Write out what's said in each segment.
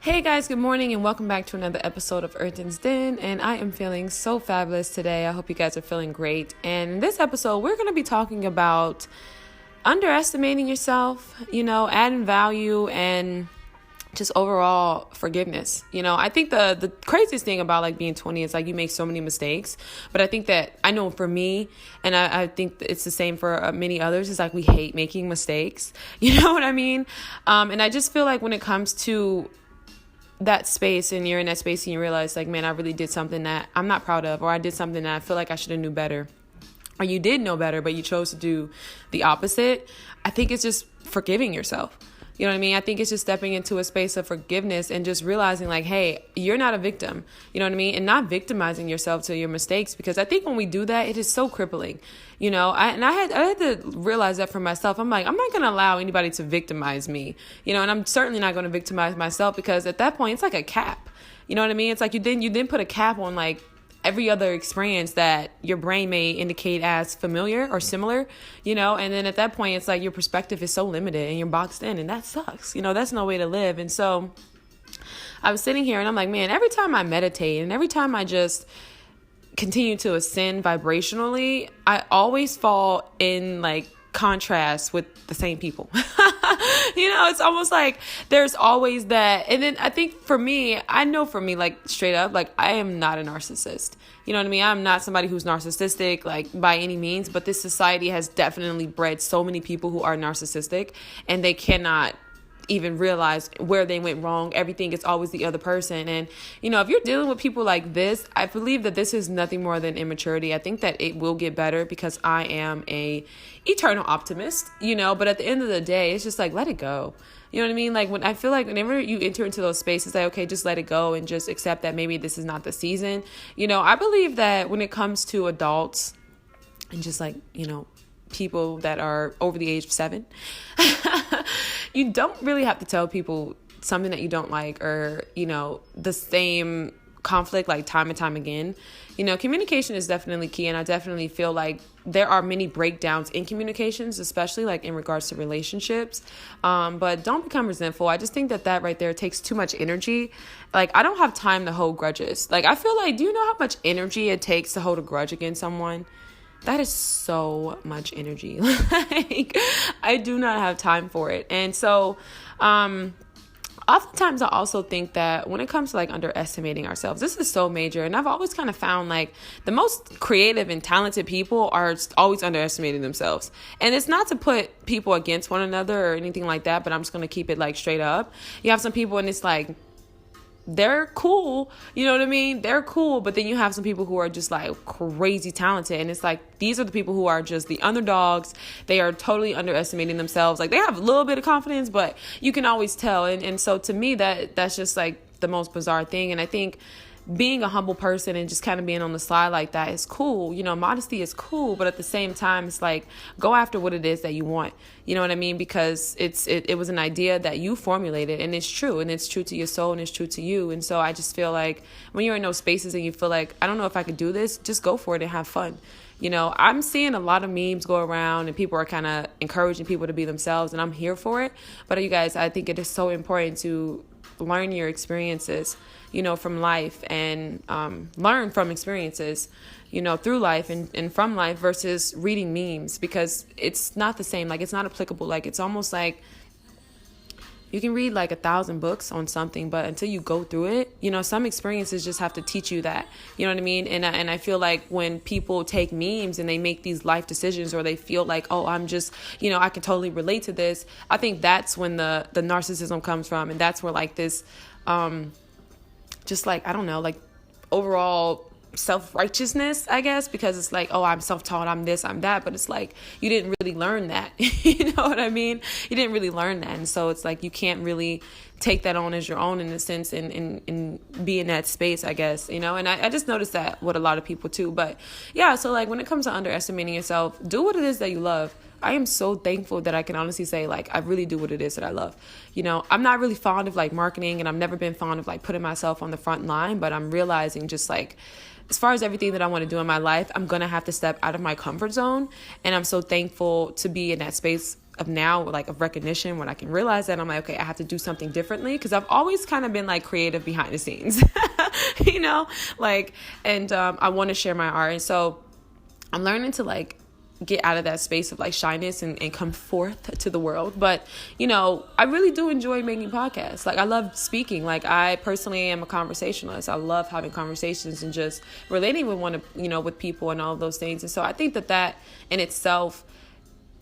Hey guys, good morning and welcome back to another episode of Earthen's Den. And I am feeling so fabulous today. I hope you guys are feeling great. And in this episode, we're going to be talking about underestimating yourself, adding value and just overall forgiveness. I think the craziest thing about being 20 is you make so many mistakes. But I think that I know for me, and I think it's the same for many others, is we hate making mistakes. You know what I mean? And I just feel like when it comes to that space and you're in that space and you realize man, I really did something that I'm not proud of, or I did something that I feel like I should have knew better, or you did know better but you chose to do the opposite. I think it's just forgiving yourself. You know what I mean? I think it's just stepping into a space of forgiveness and just realizing hey, you're not a victim. You know what I mean? And not victimizing yourself to your mistakes, because I think when we do that, it is so crippling. I had to realize that for myself. I'm not going to allow anybody to victimize me. And I'm certainly not going to victimize myself, because at that point, it's like a cap. You know what I mean? It's you didn't put a cap on every other experience that your brain may indicate as familiar or similar, and then at that point, it's your perspective is so limited and you're boxed in, and that sucks. That's no way to live. And so I was sitting here and I'm man, every time I meditate and every time I just continue to ascend vibrationally, I always fall in contrast with the same people. It's almost there's always that. And then I think for me, straight up, I am not a narcissist. You know what I mean? I'm not somebody who's narcissistic by any means, but this society has definitely bred so many people who are narcissistic, and they cannot even realize where they went wrong. Everything is always the other person. And, if you're dealing with people like this, I believe that this is nothing more than immaturity. I think that it will get better, because I am a eternal optimist, but at the end of the day, it's just let it go. You know what I mean? When I feel whenever you enter into those spaces, okay, just let it go and just accept that maybe this is not the season. I believe that when it comes to adults and just people that are over the age of 7, you don't really have to tell people something that you don't like, or, the same conflict time and time again. Communication is definitely key. And I definitely feel there are many breakdowns in communications, especially in regards to relationships. But don't become resentful. I just think that right there takes too much energy. I don't have time to hold grudges. I feel do you know how much energy it takes to hold a grudge against someone? That is so much energy. I do not have time for it. And so, oftentimes I also think that when it comes to underestimating ourselves, this is so major. And I've always kind of found the most creative and talented people are always underestimating themselves. And it's not to put people against one another or anything like that, but I'm just going to keep it straight up. You have some people and it's they're cool, you know what I mean? They're cool, but then you have some people who are just crazy talented, and it's these are the people who are just the underdogs. They are totally underestimating themselves. They have a little bit of confidence, but you can always tell. And so to me, that's just the most bizarre thing. And I think being a humble person and just kind of being on the slide like that is cool. Modesty is cool, but at the same time, it's go after what it is that you want. You know what I mean? Because it was an idea that you formulated, and it's true, and it's true to your soul, and it's true to you. And so I just feel when you're in those spaces and you feel I don't know if I could do this, just go for it and have fun. I'm seeing a lot of memes go around and people are kind of encouraging people to be themselves, and I'm here for it. But you guys, I think it is so important to learn your experiences, from life, and learn from experiences, through life and from life, versus reading memes, because it's not the same. It's not applicable. It's almost you can read 1,000 books on something, but until you go through it, some experiences just have to teach you that, you know what I mean? And I feel when people take memes and they make these life decisions, or they feel oh, I'm just, I can totally relate to this. I think that's when the narcissism comes from. And that's where this, just I don't know, overall self-righteousness, I guess, because it's oh, I'm self-taught, I'm this, I'm that, but it's you didn't really learn that. You know what I mean? You didn't really learn that. And so it's you can't really take that on as your own, in a sense, and be in that space, I guess, and I just noticed that with a lot of people too. But yeah, so when it comes to underestimating yourself, do what it is that you love. I am so thankful that I can honestly say I really do what it is that I love. I'm not really fond of marketing, and I've never been fond of putting myself on the front line, but I'm realizing just as far as everything that I want to do in my life, I'm going to have to step out of my comfort zone. And I'm so thankful to be in that space of now, like of recognition, when I can realize that, I'm like, okay, I have to do something differently, because I've always kind of been like creative behind the scenes, you know, like, and I want to share my art. And so I'm learning to like get out of that space of like shyness and come forth to the world. But, you know, I really do enjoy making podcasts. Like, I love speaking. Like, I personally am a conversationalist. I love having conversations and just relating with with people and all of those things. And so I think that in itself,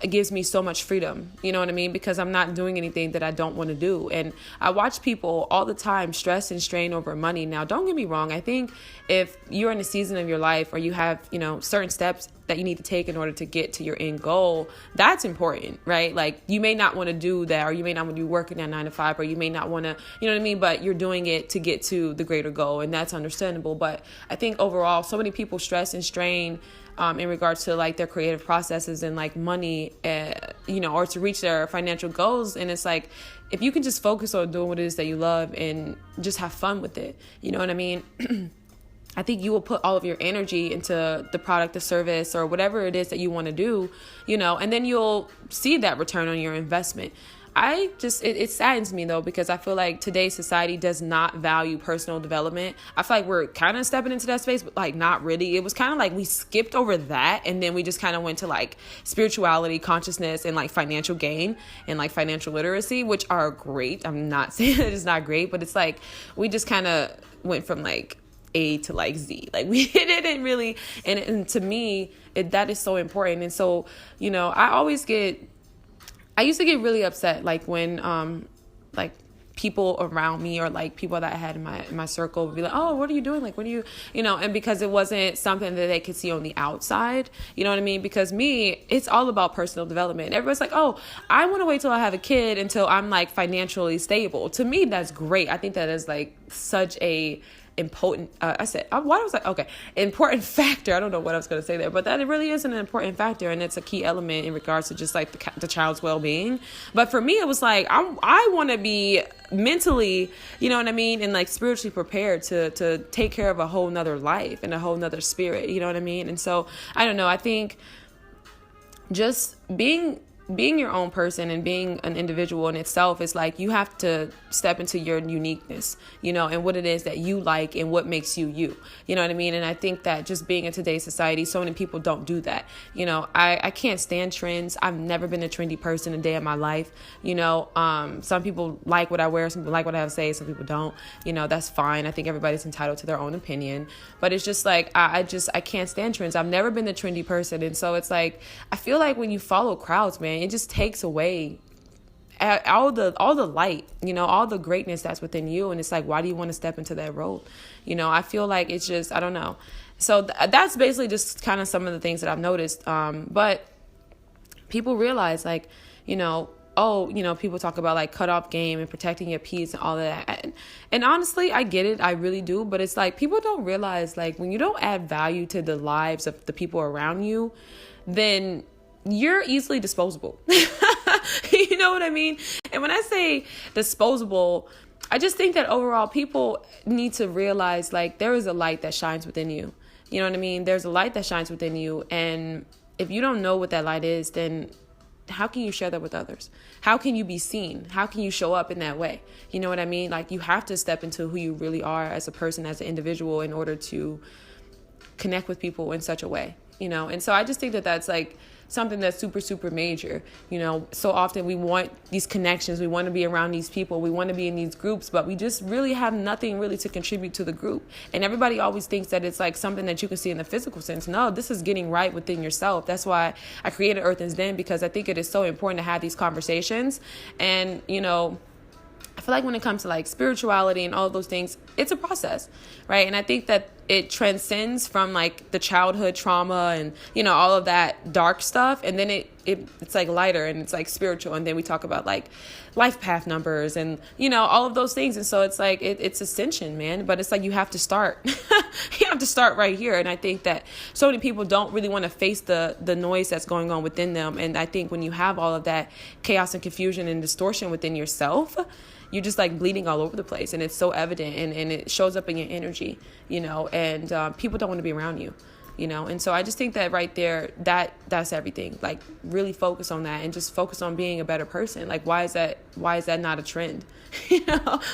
it gives me so much freedom, you know what I mean? Because I'm not doing anything that I don't want to do. And I watch people all the time stress and strain over money. Now, don't get me wrong. I think if you're in a season of your life or you have, certain steps that you need to take in order to get to your end goal, that's important, right? Like, you may not want to do that, or you may not want to be working at 9 to 5, or you may not want to, you know what I mean? But you're doing it to get to the greater goal, and that's understandable. But I think overall, so many people stress and strain in regards to like their creative processes and like money, or to reach their financial goals. And it's like, if you can just focus on doing what it is that you love and just have fun with it, you know what I mean? I think you will put all of your energy into the product, the service, or whatever it is that you want to do, and then you'll see that return on your investment. It saddens me though, because I feel like today's society does not value personal development. I feel like we're kind of stepping into that space, but like not really. It was kind of like we skipped over that, and then we just kind of went to like spirituality, consciousness, and like financial gain and like financial literacy, which are great. I'm not saying that it's not great, but it's like we just kind of went from like A to like Z. Like, we didn't really, and to me, that is so important. And so, I used to get really upset, like when, like people around me or like people that I had in my circle would be like, oh, what are you doing? Like, what are you, and because it wasn't something that they could see on the outside, you know what I mean? Because me, it's all about personal development. Everybody's like, oh, I want to wait till I have a kid until I'm like financially stable. To me, that's great. I think that is like such a important important factor. I don't know what I was going to say there, but that it really is an important factor, and it's a key element in regards to just like the child's well-being. But for me, it was like I want to be mentally, you know what I mean, and like spiritually prepared to take care of a whole nother life and a whole nother spirit, you know what I mean? And so I don't know, I think just being your own person and being an individual in itself is like, you have to step into your uniqueness, and what it is that you like and what makes you, you know what I mean? And I think that just being in today's society, so many people don't do that. I can't stand trends. I've never been a trendy person a day in my life. Some people like what I wear, some people like what I have to say, some people don't, that's fine. I think everybody's entitled to their own opinion, but it's just like, I can't stand trends. I've never been the trendy person. And so it's like, I feel like when you follow crowds, man, it just takes away all the light, all the greatness that's within you. And it's like, why do you want to step into that role? I feel like it's just, I don't know. So that's basically just kind of some of the things that I've noticed. But people realize like, people talk about like cut off game and protecting your peace and all of that. And honestly, I get it. I really do. But it's like, people don't realize like when you don't add value to the lives of the people around you, then you're easily disposable. You know what I mean? And when I say disposable, I just think that overall people need to realize like there is a light that shines within you. You know what I mean? There's a light that shines within you. And if you don't know what that light is, then how can you share that with others? How can you be seen? How can you show up in that way? You know what I mean? Like, you have to step into who you really are as a person, as an individual, in order to connect with people in such a way, And so I just think that that's like something that's super, super major. So often we want these connections. We want to be around these people. We want to be in these groups, but we just really have nothing really to contribute to the group. And everybody always thinks that it's like something that you can see in the physical sense. No, this is getting right within yourself. That's why I created Earthen's Den, because I think it is so important to have these conversations. And, I feel like when it comes to like spirituality and all of those things, it's a process, right? And I think that it transcends from like the childhood trauma and, all of that dark stuff. And then it's like lighter and it's like spiritual. And then we talk about like life path numbers and, all of those things. And so it's like, it's ascension, man. But it's like, you have to start. You have to start right here. And I think that so many people don't really want to face the noise that's going on within them. And I think when you have all of that chaos and confusion and distortion within yourself, you're just like bleeding all over the place, and it's so evident, and it shows up in your energy, and people don't want to be around you. And so I just think that right there, that's everything. Like, really focus on that and just focus on being a better person. Like, why is that not a trend?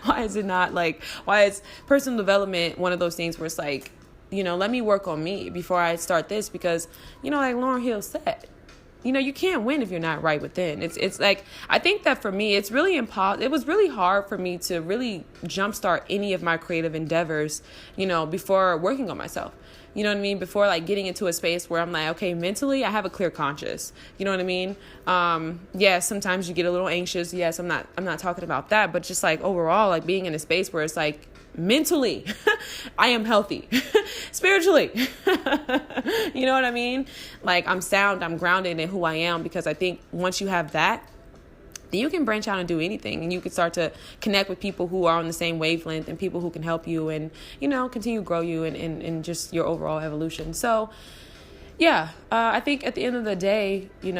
Why is it not like, why is personal development one of those things where it's like, let me work on me before I start this? Because, like Lauryn Hill said, you can't win if you're not right within. It's like, I think that for me, it's really it was really hard for me to really jumpstart any of my creative endeavors, before working on myself. You know what I mean? Before like getting into a space where I'm like, okay, mentally I have a clear conscience. You know what I mean? Yeah, sometimes you get a little anxious. Yes, I'm not talking about that, but just like overall, like being in a space where it's like mentally I am healthy, spiritually, you know what I mean? Like I'm sound, I'm grounded in who I am, because I think once you have that, then you can branch out and do anything, and you can start to connect with people who are on the same wavelength and people who can help you and, continue to grow you and just your overall evolution. So yeah, I think at the end of the day, you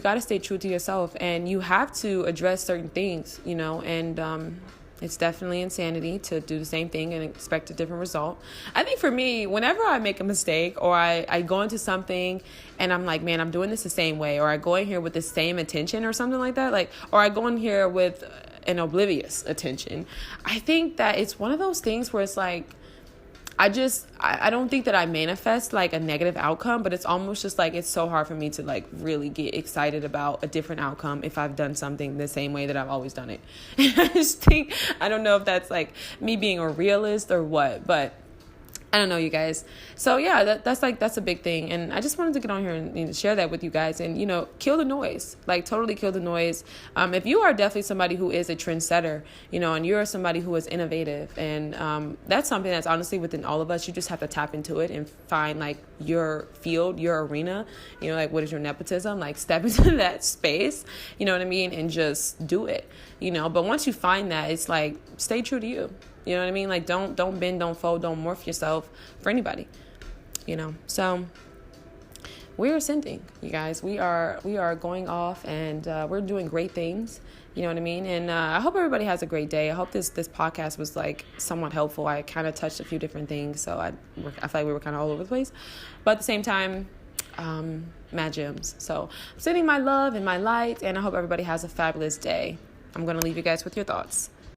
got to stay true to yourself, and you have to address certain things, and it's definitely insanity to do the same thing and expect a different result. I think for me, whenever I make a mistake or I go into something and I'm like, man, I'm doing this the same way, or I go in here with the same intention or something like that, or I go in here with an oblivious attention, I think that it's one of those things where it's like, I don't think that I manifest like a negative outcome, but it's almost just like, it's so hard for me to like really get excited about a different outcome if I've done something the same way that I've always done it. I don't know if that's like me being a realist or what, but I don't know, you guys. So yeah, that's a big thing. And I just wanted to get on here and share that with you guys and, kill the noise, like totally kill the noise. If you are definitely somebody who is a trendsetter, and you're somebody who is innovative, and that's something that's honestly within all of us. You just have to tap into it and find like your field, your arena, like what is your nepotism, like step into that space, you know what I mean? And just do it, but once you find that, it's like, stay true to you. You know what I mean? Like, don't bend, don't fold, don't morph yourself for anybody, So we're ascending, you guys. We are going off, and we're doing great things. You know what I mean? And I hope everybody has a great day. I hope this podcast was like somewhat helpful. I kind of touched a few different things, so I feel like we were kind of all over the place, but at the same time, mad gems. So I'm sending my love and my light, and I hope everybody has a fabulous day. I'm going to leave you guys with your thoughts.